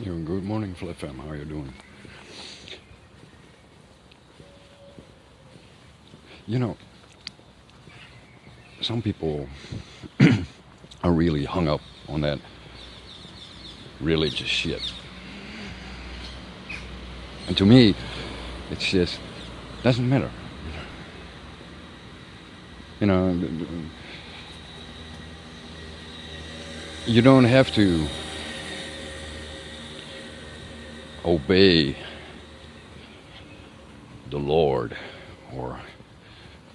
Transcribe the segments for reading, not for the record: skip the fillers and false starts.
Good morning, Flip Fam. How are you doing? You know, some people are really hung up on that religious shit. And to me, it's just doesn't matter. You know, you don't have to obey the Lord or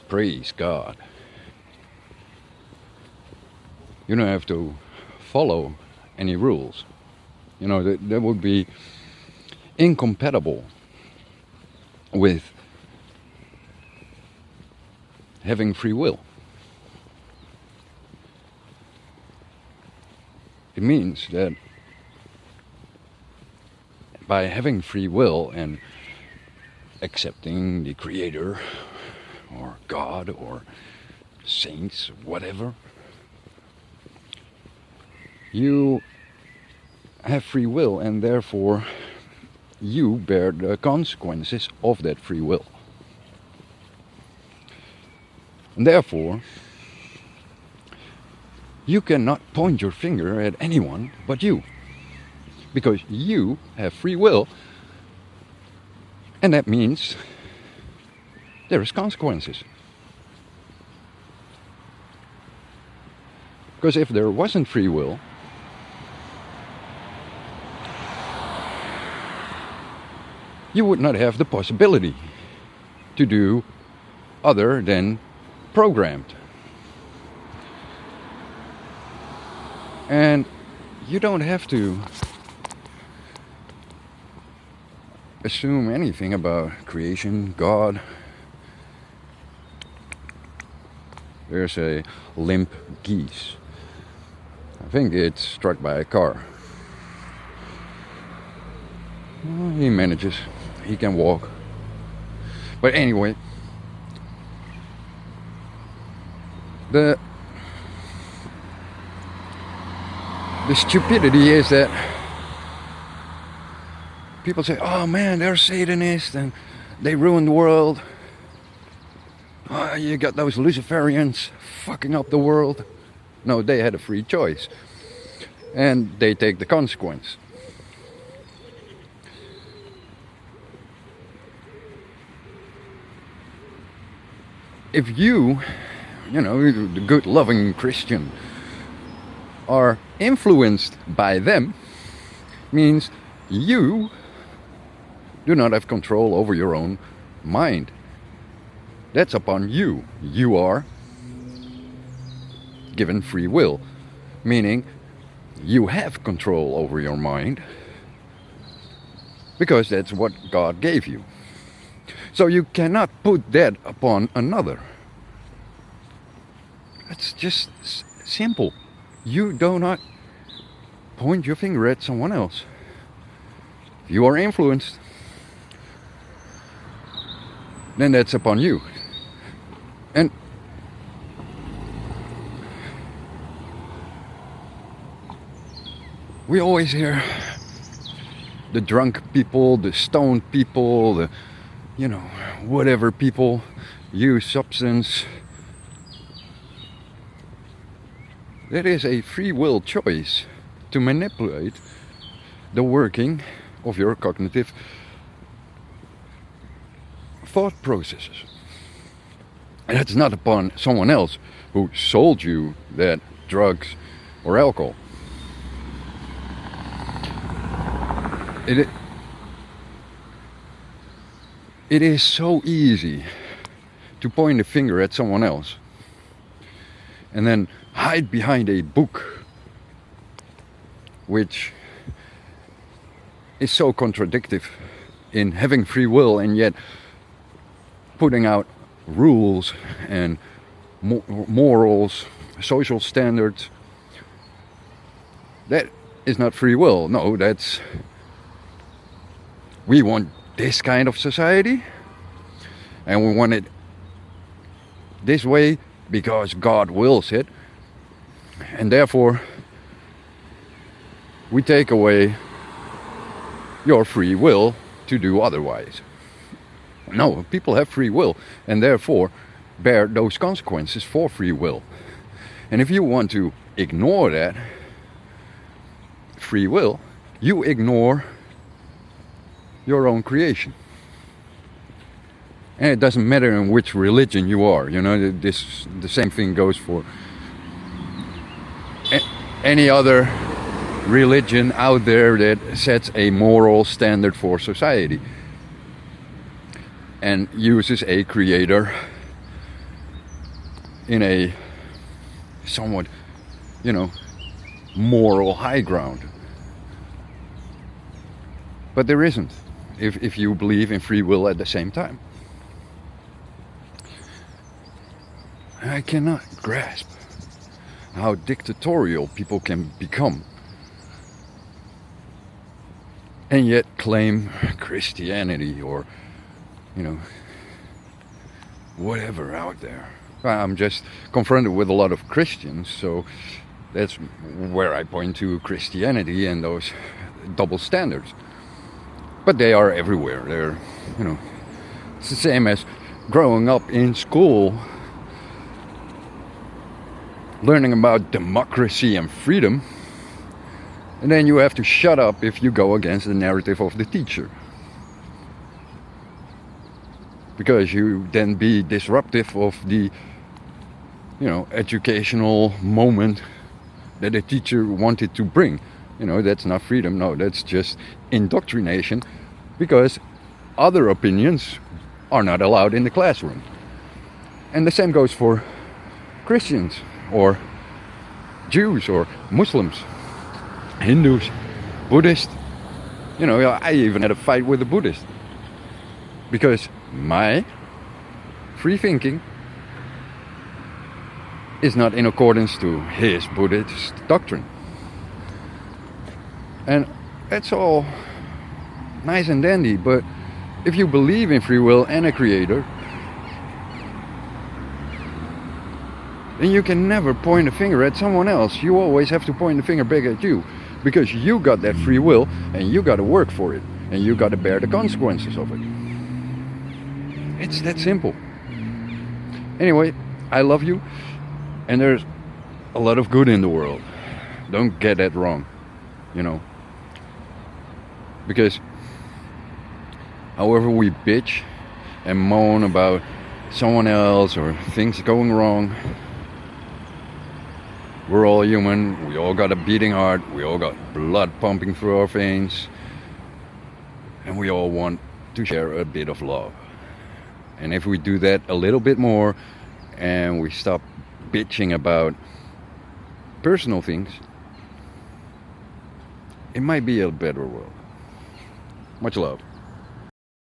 praise God. You don't have to follow any rules. You know, that would be incompatible with having free will. It means that by having free will and accepting the Creator or God or saints, whatever, you have free will, and therefore you bear the consequences of that free will. And therefore, you cannot point your finger at anyone but you, because you have free will, and that means there is consequences. Because if there wasn't free will, you would not have the possibility to do other than programmed. And you don't have to assume anything about creation, God. There's a limp geese. I think it's struck by a car. Well, he manages. He can walk. But anyway, the stupidity is that people say, oh man, they're Satanists and they ruin the world. Oh, you got those Luciferians fucking up the world. No, they had a free choice. And they take the consequence. If you know, the good loving Christian, are influenced by them, means you do not have control over your own mind. That's upon you. You are given free will, meaning you have control over your mind, because that's what God gave you. So you cannot put that upon another. It's just simple. You do not point your finger at someone else. If you are influenced, then that's upon you. And we always hear the drunk people, the stoned people, the, whatever people use substance. That is a free will choice to manipulate the working of your cognitive thought processes. And that's not upon someone else who sold you that drugs or alcohol. It is so easy to point a finger at someone else and then hide behind a book which is so contradictory in having free will and yet putting out rules and morals, social standards. That is not free will. No, that's, we want this kind of society and we want it this way because God wills it, and therefore we take away your free will to do otherwise. No, people have free will and therefore bear those consequences for free will. And if you want to ignore that free will, you ignore your own creation. And it doesn't matter in which religion you are. You know, the same thing goes for any other religion out there that sets a moral standard for society and uses a creator in a somewhat, you know, moral high ground. But there isn't, if you believe in free will at the same time. I cannot grasp how dictatorial people can become and yet claim Christianity or, you know, whatever out there. I'm just confronted with a lot of Christians, so that's where I point to Christianity and those double standards. But they are everywhere. They're, you know, it's the same as growing up in school, learning about democracy and freedom, and then you have to shut up if you go against the narrative of the teacher, because you then be disruptive of the, you know, educational moment that the teacher wanted to bring. You know, that's not freedom. No, that's just indoctrination, because other opinions are not allowed in the classroom. And the same goes for Christians or Jews or Muslims, Hindus, Buddhists. You know, I even had a fight with a Buddhist because my free thinking is not in accordance to his Buddhist doctrine. And that's all nice and dandy, but if you believe in free will and a creator, then you can never point a finger at someone else. You always have to point the finger back at you, because you got that free will and you got to work for it and you got to bear the consequences of it. It's that simple. Anyway, I love you, and there's a lot of good in the world. Don't get that wrong, you know. Because however we bitch and moan about someone else or things going wrong, we're all human. We all got a beating heart. We all got blood pumping through our veins. And we all want to share a bit of love. And if we do that a little bit more and we stop bitching about personal things, it might be a better world. Much love.